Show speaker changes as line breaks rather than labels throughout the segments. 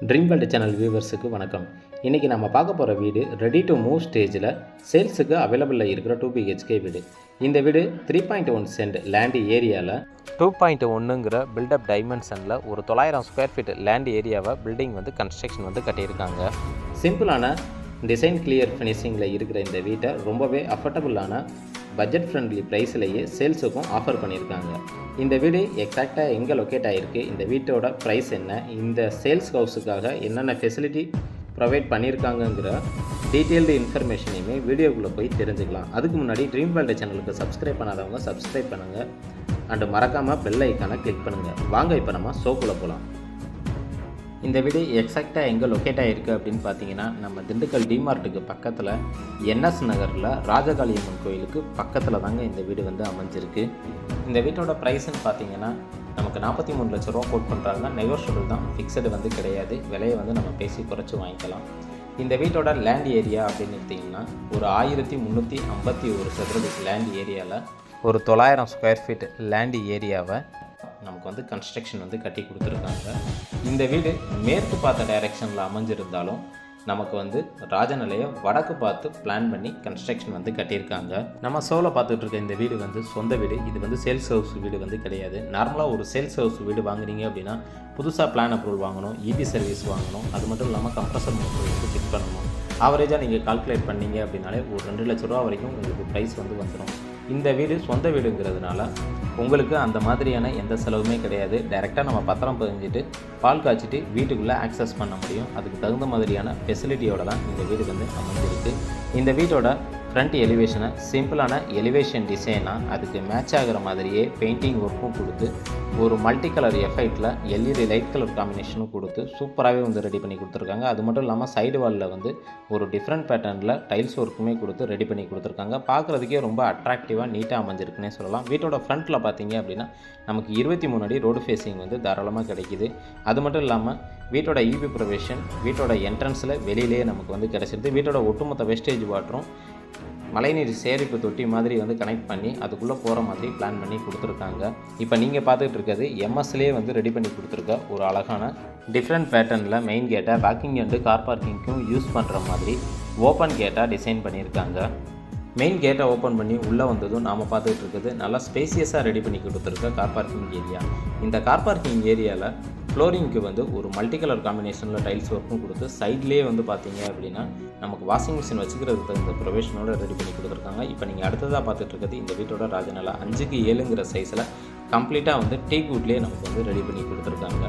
Dream world channel வியூவர்ஸுக்கு வணக்கம். இன்றைக்கி நம்ம பார்க்க போகிற வீடு ரெடி டு மூவ் ஸ்டேஜில் சேல்ஸுக்கு அவைலபிளில் இருக்கிற 2 BHK வீடு. இந்த வீடு 3.1 சென்ட் லேண்ட் ஏரியாவில் 2.1ங்கிற பில்டப் டைமென்ஷனில் ஒரு 900 ஸ்கொயர் ஃபீட் லேண்ட் ஏரியாவை பில்டிங் கன்ஸ்ட்ரக்ஷன் கட்டியிருக்காங்க. சிம்பிளான டிசைன் கிளியர் ஃபினிஷிங்கில் இருக்கிற இந்த வீட்டை ரொம்பவே அஃபோர்டபுளான பட்ஜெட் ஃப்ரெண்ட்லி ப்ரைஸ்லேயே சேல்ஸுக்கும் ஆஃபர் பண்ணியிருக்காங்க. இந்த வீடு எக்ஸாக்டாக எங்கே லொக்கேட் ஆகிருக்கு, இந்த வீட்டோட ப்ரைஸ் என்ன, இந்த சேல்ஸ் ஹவுஸுக்காக என்னென்ன ஃபெசிலிட்டி ப்ரொவைட் பண்ணியிருக்காங்கங்கிற டீட்டெயில்டு இன்ஃபர்மேஷனையுமே வீடியோக்குள்ளே போய் தெரிஞ்சுக்கலாம். அதுக்கு முன்னாடி ட்ரீம் வேர்ல்டு சேனலுக்கு சப்ஸ்கிரைப் பண்ணாதவங்க சப்ஸ்கிரைப் பண்ணுங்கள் அண்டு மறக்காமல் பெல் ஐக்கானை கிளிக் பண்ணுங்கள். வாங்க இப்போ நம்ம ஷோக்குள்ளே போகலாம். இந்த வீடு எக்ஸாக்டாக எங்கே லொக்கேட் ஆகிருக்கு அப்படின்னு பார்த்தீங்கன்னா, நம்ம திண்டுக்கல் டிமார்ட்டுக்கு பக்கத்தில் என்எஸ் நகரில் ராஜகாளியம்மன் கோயிலுக்கு பக்கத்தில் தாங்க இந்த வீடு அமைஞ்சிருக்கு. இந்த வீட்டோட ப்ரைஸ்ன்னு பார்த்தீங்கன்னா நமக்கு 43 லட்ச ரூபா கோட் பண்ணுறாங்க. நெகோஷியபிள் தான், ஃபிக்ஸடு கிடையாது. விலையை நம்ம பேசி குறைச்சி வாங்கிக்கலாம். இந்த வீட்டோட லேண்ட் ஏரியா அப்படின்னு எடுத்திங்கன்னா ஒரு 1351 சதுரடி லேண்ட் ஏரியாவில் ஒரு 900 ஸ்கொயர் ஃபீட் லேண்ட் ஏரியாவை நமக்கு கன்ஸ்ட்ரக்ஷன் கட்டி கொடுத்துருக்காங்க. இந்த வீடு மேற்கு பார்த்த டைரெக்ஷனில் அமைஞ்சிருந்தாலும் நமக்கு ராஜநிலையை வடக்கு பார்த்து பிளான் பண்ணி கன்ஸ்ட்ரக்ஷன் கட்டியிருக்காங்க. நம்ம ஷோவில் பார்த்துட்டு இருக்க இந்த வீடு சொந்த வீடு. இது சேல்ஸ் ஹவுஸ் வீடு கிடையாது. நார்மலாக ஒரு சேல்ஸ் ஹவுஸ் வீடு வாங்குறீங்க அப்படின்னா புதுசாக பிளான் அப்ரூவல் வாங்கணும், இபி சர்வீஸ் வாங்கணும், அது மட்டும் இல்லாமல் கம்ப்ரஸர் மோட்டர் ஃபிட் பண்ணணும். ஆவரேஜாக நீங்கள் கால்குலேட் பண்ணீங்க அப்படின்னாலே ஒரு 2 லட்ச ரூபா வரைக்கும் உங்களுக்கு ப்ரைஸ் வந்துடும். இந்த வீடு சொந்த வீடுங்கிறதுனால உங்களுக்கு அந்த மாதிரியான எந்த செலவுமே கிடையாது. டைரெக்டாக நம்ம பத்திரம் பதிஞ்சிட்டு பால் காய்ச்சிட்டு வீட்டுக்குள்ளே ஆக்சஸ் பண்ண முடியும். அதுக்கு தகுந்த மாதிரியான ஃபெசிலிட்டியோட தான் இந்த வீடு அமைஞ்சிருக்கு. இந்த வீட்டோட ஃப்ரண்ட் எலிவேஷனை சிம்பிளான எலிவேஷன் டிசைனாக அதுக்கு மேட்ச் ஆகிற மாதிரியே பெயிண்டிங் ஒர்க்கும் கொடுத்து ஒரு மல்டி கலர் எஃபெக்டில் எல்இடி லைட் கலர் காம்பினேஷனும் கொடுத்து சூப்பராகவே ரெடி பண்ணி கொடுத்துருக்காங்க. அது மட்டும் இல்லாமல் சைடு வாலில் ஒரு டிஃப்ரெண்ட் பேட்டர்னில் டைல்ஸ் ஒர்க்குமே கொடுத்து ரெடி பண்ணி கொடுத்துருக்காங்க. பார்க்குறதுக்கே ரொம்ப அட்ராக்டிவாக நீட்டாக அமைஞ்சிருக்குன்னே சொல்லலாம். வீட்டோட ஃப்ரண்ட்டில் பார்த்தீங்க அப்படின்னா நமக்கு 23 அடி ரோடு ஃபேஸிங் தாராளமாக கிடைக்கிது. அது மட்டும் இல்லாமல் வீட்டோட இபி ப்ரொவிஷன் வீட்டோட என்ட்ரன்ஸில் வெளியிலே நமக்கு கிடச்சிருது. வீட்டோட ஒட்டுமொத்த வேஸ்டேஜ் வாட்டரும் மழைநீர் சேரிப்பு தொட்டி மாதிரி கனெக்ட் பண்ணி அதுக்குள்ளே போகிற மாதிரி பிளான் பண்ணி கொடுத்துருக்காங்க. இப்போ நீங்கள் பார்த்துட்டு இருக்கிறது எம்எஸ்லேயே ரெடி பண்ணி கொடுத்துருக்க ஒரு அழகான டிஃப்ரெண்ட் பேட்டர்னில் மெயின் கேட்டை வாக்கிங் அண்டு கார் பார்க்கிங்க்கும் யூஸ் பண்ணுற மாதிரி ஓப்பன் கேட்டாக டிசைன் பண்ணியிருக்காங்க. மெயின் கேட்டை ஓப்பன் பண்ணி உள்ளே வந்ததும் நாம் பார்த்துட்டு இருக்கிறது நல்லா ஸ்பேசியஸாக ரெடி பண்ணி கொடுத்துருக்க கார் பார்க்கிங் ஏரியா. இந்த கார் பார்க்கிங் ஏரியாவில் ஃப்ளோரிங்க்கு ஒரு மல்டி கலர் காம்பினேஷனில் டைல்ஸ் ஒர்க்கும் கொடுத்து சைட்லேயே பார்த்தீங்க அப்படின்னா நமக்கு வாஷிங் மிஷின் வச்சுக்கிறதுக்கு தகுந்த ப்ரொவிஷனோட ரெடி பண்ணி கொடுத்துருக்காங்க. இப்போ நீங்கள் அடுத்ததாக பார்த்துட்டு இருக்கிறது இந்த வீட்டோட ராஜநிலை 5க்கு 7ங்கிற சைஸில் கம்ப்ளீட்டாக டீக் வுட்லேயே நமக்கு ரெடி பண்ணி கொடுத்துருக்காங்க.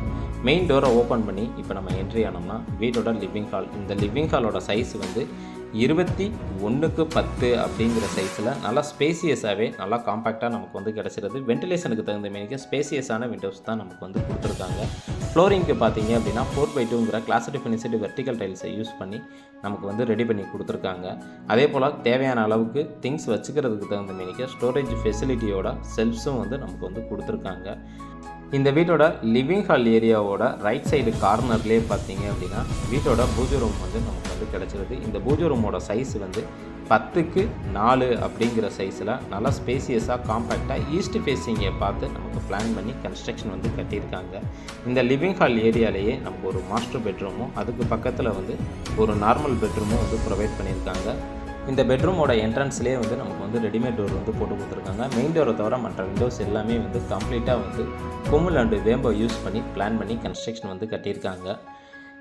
மெயின் டோரை ஓப்பன் பண்ணி இப்போ நம்ம என்ட்ரி ஆனோம்னா வீட்டோட லிவிங் ஹால். இந்த லிவிங் ஹாலோட சைஸ் 21x10 அப்படிங்கிற சைஸில் நல்லா ஸ்பேசியஸாகவே நல்லா காம்பேக்டாக நமக்கு கிடச்சிருது. வென்டிலேஷனுக்கு தகுந்த மாரிக்கு ஸ்பேசியஸான விண்டோஸ் தான் நமக்கு கொடுத்துருக்காங்க. ஃப்ளோரிங்க்கு பார்த்தீங்க அப்படின்னா 4x2ங்கிற கிளாஸ்டு ஃபினிஷ்டு வெர்டிக்கல் டைல்ஸை யூஸ் பண்ணி நமக்கு ரெடி பண்ணி கொடுத்துருக்காங்க. அதே போல் தேவையான அளவுக்கு திங்ஸ் வச்சுக்கிறதுக்கு தகுந்த மாரிக்கு ஸ்டோரேஜ் ஃபெசிலிட்டியோட செல்ஃப்ஸும் நமக்கு கொடுத்துருக்காங்க. இந்த வீட்டோட லிவிங் ஹால் ஏரியாவோட ரைட் சைடு கார்னர்லேயே பார்த்தீங்க அப்படின்னா வீட்டோட பூஜை ரூம் நமக்கு கிடச்சிருது. இந்த பூஜை ரூமோட சைஸ் 10x4 அப்படிங்கிற சைஸில் நல்லா ஸ்பேசியஸாக காம்பேக்டாக ஈஸ்ட் ஃபேஸிங்கை பார்த்து நமக்கு பிளான் பண்ணி கன்ஸ்ட்ரக்ஷன் கட்டியிருக்காங்க. இந்த லிவிங் ஹால் ஏரியாலேயே நமக்கு ஒரு மாஸ்டர் பெட்ரூமும் அதுக்கு பக்கத்தில் ஒரு நார்மல் பெட்ரூமும் ப்ரொவைட் பண்ணியிருக்காங்க. இந்த பெட்ரூமோட என்ட்ரன்ஸ்லேயே நமக்கு ரெடிமேட் டோர் போட்டு கொடுத்துருக்காங்க. மெயின் டோரை தவிர மற்ற விண்டோஸ் எல்லாமே கம்ப்ளீட்டாக கொம்மல் அண்டு வேம்போ யூஸ் பண்ணி பிளான் பண்ணி கன்ஸ்ட்ரக்ஷன் கட்டியிருக்காங்க.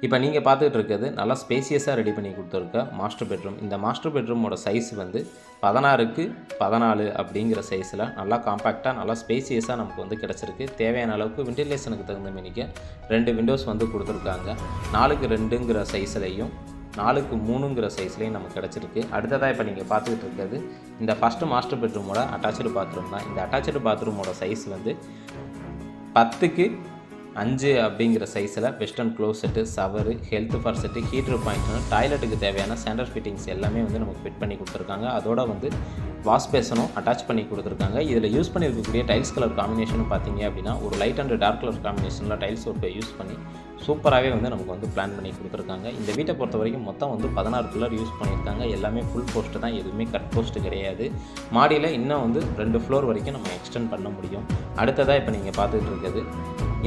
இப்போ நீங்கள் பார்த்துட்டு இருக்கிறது நல்லா ஸ்பேசியஸாக ரெடி பண்ணி கொடுத்துருக்க மாஸ்டர் பெட்ரூம். இந்த மாஸ்டர் பெட்ரூமோட சைஸ் 16x14 அப்படிங்கிற சைஸில் நல்லா காம்பேக்டாக நல்லா ஸ்பேசியஸாக நமக்கு கிடச்சிருக்கு. தேவையான அளவுக்கு வென்டிலேஷனுக்கு தகுந்த மாரிக்கு 2 விண்டோஸ் கொடுத்துருக்காங்க. 4x2ங்கிற சைஸ்லையும் 4x3ங்கிற சைஸ்லேயும் நமக்கு கிடச்சிருக்கு. அடுத்ததாக இப்போ நீங்கள் பார்த்துக்கிட்டு இருக்கிறது இந்த ஃபஸ்ட்டு மாஸ்டர் பெட்ரூமோட அட்டாச்சு பாத்ரூம் தான். இந்த அட்டாச்சு பாத்ரூமோட சைஸ் 10x5 அப்படிங்கிற சைஸில் western closet, shower, health faucet, heater பாயிண்ட்னு டாய்லெட்டுக்கு தேவையான ஸ்டாண்டர்ட் ஃபிட்டிங்ஸ் எல்லாமே நமக்கு ஃபிட் பண்ணி கொடுத்துருக்காங்க. அதோட வாஷ் பேசனும் அட்டாச் பண்ணி கொடுத்துருக்காங்க. இதில் யூஸ் பண்ணியிருக்கக்கூடிய டைல்ஸ் கலர் காம்பினேஷனும் பார்த்தீங்க அப்படின்னா ஒரு லைட் அண்ட் டார்க் கலர் காம்பினேஷனில் டைல்ஸ் ஒர்க்கை யூஸ் பண்ணி சூப்பராகவே வந்து நமக்கு வந்து பிளான் பண்ணி கொடுத்துருக்காங்க. இந்த வீட்டை பொறுத்த வரைக்கும் மொத்தம் வந்து 16 பில்லர் யூஸ் பண்ணியிருக்காங்க. எல்லாமே ஃபுல் போஸ்ட்டு தான், எதுவுமே கட் போஸ்ட்டு கிடையாது. மாடியில் இன்னும் வந்து 2 ஃப்ளோர் வரைக்கும் நம்ம எக்ஸ்டெண்ட் பண்ண முடியும். அடுத்ததாக இப்போ நீங்கள் பார்த்துட்டு இருக்கிறது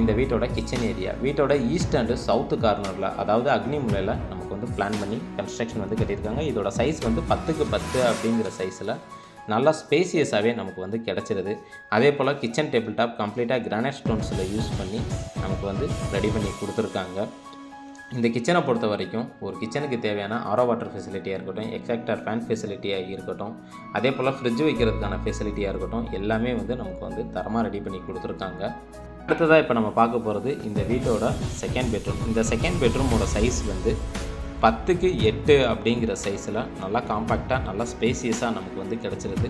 இந்த வீட்டோட கிச்சன் ஏரியா. வீட்டோட ஈஸ்ட் அண்டு சவுத்து கார்னரில், அதாவது அக்னி மூலையில் நமக்கு வந்து பிளான் பண்ணி கன்ஸ்ட்ரக்ஷன் வந்து கட்டியிருக்காங்க. இதோட சைஸ் வந்து 10க்கு 10 அப்படிங்கிற சைஸில் நல்லா ஸ்பேசியஸாகவே நமக்கு வந்து கிடச்சிருது. அதே போல் கிச்சன் டேபிள் டாப் கம்ப்ளீட்டாக கிரானைட் ஸ்டோன்ஸில் யூஸ் பண்ணி நமக்கு வந்து ரெடி பண்ணி கொடுத்துருக்காங்க. இந்த கிச்சனை பொறுத்த வரைக்கும் ஒரு கிச்சனுக்கு தேவையான ஆரோ வாட்டர் ஃபெசிலிட்டியாக இருக்கட்டும், எக்ஸாக்டர் ஃபேன் ஃபெசிலிட்டியாக இருக்கட்டும், அதே போல் ஃப்ரிட்ஜ் வைக்கிறதுக்கான ஃபெசிலிட்டியாக இருக்கட்டும், எல்லாமே வந்து நமக்கு வந்து தரமாக ரெடி பண்ணி கொடுத்துருக்காங்க. அடுத்ததாக இப்போ நம்ம பார்க்க போகிறது இந்த வீட்டோட செகண்ட் பெட்ரூம். இந்த செகண்ட் பெட்ரூமோட சைஸ் வந்து 10க்கு 8 அப்படிங்கிற சைஸில் நல்லா காம்பேக்டாக நல்லா ஸ்பேசியஸாக நமக்கு வந்து கிடச்சிருது.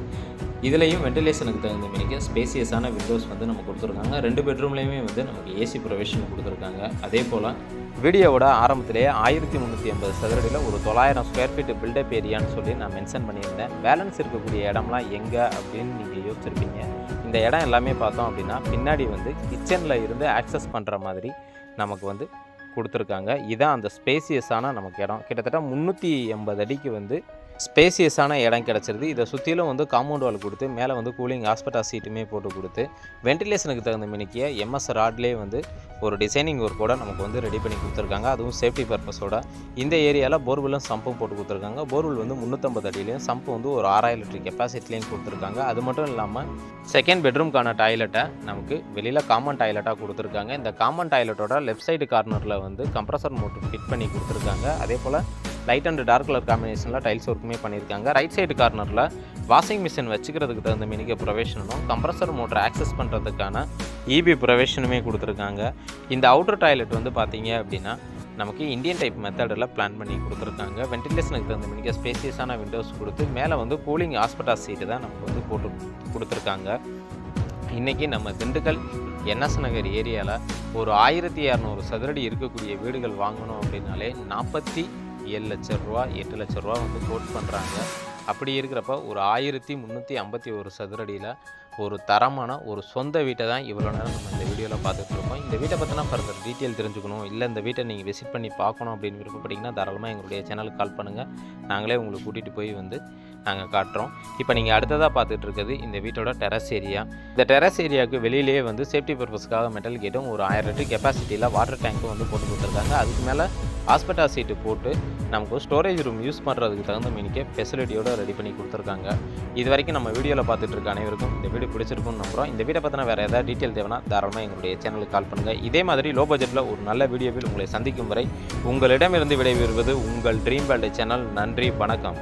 இதுலேயும் வென்டிலேஷனுக்கு தகுந்த மாரிக்கு ஸ்பேசியஸான விண்டோஸ் வந்து நம்ம கொடுத்துருக்காங்க. 2 பெட்ரூம்லேயுமே வந்து நமக்கு ஏசி ப்ரொவிஷன் கொடுத்துருக்காங்க. அதே போல் வீடியோவோட ஆரம்பத்திலேயே 1380 சதுரடியில் ஒரு 900 ஸ்கொயர் ஃபீட் பில்டப் ஏரியான்னு சொல்லி நான் மென்ஷன் பண்ணியிருந்தேன். பேலன்ஸ் இருக்கக்கூடிய இடம்லாம் எங்கே அப்படின்னு நீங்கள் யோசிச்சிருப்பீங்க. இந்த இடம் எல்லாமே பார்த்தோம் அப்படின்னா பின்னாடி வந்து கிச்சனில் இருந்து ஆக்சஸ் பண்ணுற மாதிரி நமக்கு வந்து கொடுத்துருக்காங்க. இதான் அந்த ஸ்பேசியஸான நமக்கு இடம். கிட்டத்தட்ட 380 அடிக்கு வந்து ஸ்பேசியஸான இடம் கிடச்சிருது. இதை சுற்றிலும் வந்து காம்பவுண்ட் வால் கொடுத்து மேலே வந்து கூலிங் ஹாஸ்பிட்டல் சீட்டுமே போட்டு கொடுத்து வென்டிலேஷனுக்கு தகுந்த மினிக்கிய எம்எஸ் ராட்லேயே வந்து ஒரு டிசைனிங் ஒர்க்கோட நமக்கு வந்து ரெடி பண்ணி கொடுத்துருக்காங்க. அதுவும் சேஃப்டி பர்பஸோட. இந்த ஏரியாவில் போர்வெல்லும் சம்பும் போட்டு கொடுத்துருக்காங்க. போர்வெல் வந்து 350 அடியிலையும் சம்பு வந்து ஒரு 6000 லிட்டர் கெப்பாசிட்டிலையும் கொடுத்துருக்காங்க. அது மட்டும் இல்லாமல் செகண்ட் பெட்ரூம்க்கான டாய்லெட்டை நமக்கு வெளியில் காமன் டாய்லெட்டாக கொடுத்துருக்காங்க. இந்த காமன் டாய்லெட்டோட லெஃப்ட் சைடு கார்னரில் வந்து கம்ப்ரஸர் மோட்டர் ஃபிட் பண்ணி கொடுத்துருக்காங்க. அதே போல் லைட் அண்ட் டார்க் கலர் காம்பினேஷனில் டைல்ஸ் ஒர்க்குமே பண்ணியிருக்காங்க. ரைட் சைடு கார்னரில் வாஷிங் மிஷின் வச்சுக்கிறதுக்கு தகுந்த மினிக்க ப்ரொவிஷனும் கம்ப்ரஸர் மோட்டர் ஆக்சஸ் பண்ணுறதுக்கான இபி ப்ரொவிஷனுமே கொடுத்துருக்காங்க. இந்த அவுட்டர் டாய்லெட் வந்து பார்த்தீங்க அப்படின்னா நமக்கு இந்தியன் டைப் மெத்தடில் பிளான் பண்ணி கொடுத்துருக்காங்க. வென்டிலேஷனுக்கு தகுந்த மினிக்க ஸ்பேசியஸான விண்டோஸ் கொடுத்து மேலே வந்து கூலிங் ஹாஸ்பிட்டல் சீட்டு தான் நமக்கு வந்து போட்டு கொடுத்துருக்காங்க. இன்றைக்கி நம்ம திண்டுக்கல் என்எஸ் நகர் ஏரியாவில் ஒரு 1200 சதுரடி இருக்கக்கூடிய வீடுகள் வாங்கணும் அப்படின்னாலே 47 லட்ச ரூபா 8 லட்ச ரூபா வந்து கோட் பண்ணுறாங்க. அப்படி இருக்கிறப்ப ஒரு 1351 சதுரடியில் ஒரு தரமான ஒரு சொந்த வீட்டை தான் இவ்வளோ நேரம் நம்ம இந்த வீடியோவில் பார்த்துட்டு இருக்கோம். இந்த வீட்டை பற்றினா ஃபர்தர் டீட்டெயில் தெரிஞ்சுக்கணும், இல்லை இந்த வீட்டை நீங்கள் விசிட் பண்ணி பார்க்கணும் அப்படின்னு விருப்பப்பட்டீங்கன்னா தாராளமாக எங்களுடைய சேனலுக்கு கால் பண்ணுங்கள். நாங்களே உங்களை கூட்டிகிட்டு போய் வந்து நாங்கள் காட்டுறோம். இப்போ நீங்கள் அடுத்ததாக பார்த்துட்டு இருக்கிறது இந்த வீட்டோட டெரஸ் ஏரியா. இந்த டெரஸ் ஏரியாவுக்கு வெளியிலேயே வந்து சேஃப்டி பர்பஸ்க்காக மெட்டல் கேட்டும் ஒரு 1000 லிட்டர் கெப்பாசிட்டியில் வாட்டர் டேங்க்கும் வந்து போட்டு கொடுத்துருக்காங்க. அதுக்கு மேலே ஹாஸ்பிட்டல் சீட்டு போட்டு நமக்கு ஸ்டோரேஜ் ரூம் யூஸ் பண்ணுறதுக்கு தகுந்த மினிக்கே ஃபெசிலிட்டியோட ரெடி பண்ணி கொடுத்துருக்காங்க. இது வரைக்கும் நம்ம வீடியோவில் பார்த்துட்டு இருக்க அனைவருக்கும் இந்த வீடியோ பிடிச்சிருக்குன்னு நம்புகிறோம். இந்த வீட்டை பற்றின வேறு ஏதாவது டீட்டெயில் தேவைன்னா தாராளமாக எங்களுடைய சேனலுக்கு கால் பண்ணுங்கள். இதே மாதிரி லோ பட்ஜெட்டில் ஒரு நல்ல வீடியோவில் உங்களை சந்திக்கும் வரை உங்களிடமிருந்து விடைபெறுவது உங்கள் ட்ரீம் வேர்ல்டு சேனல். நன்றி, வணக்கம்.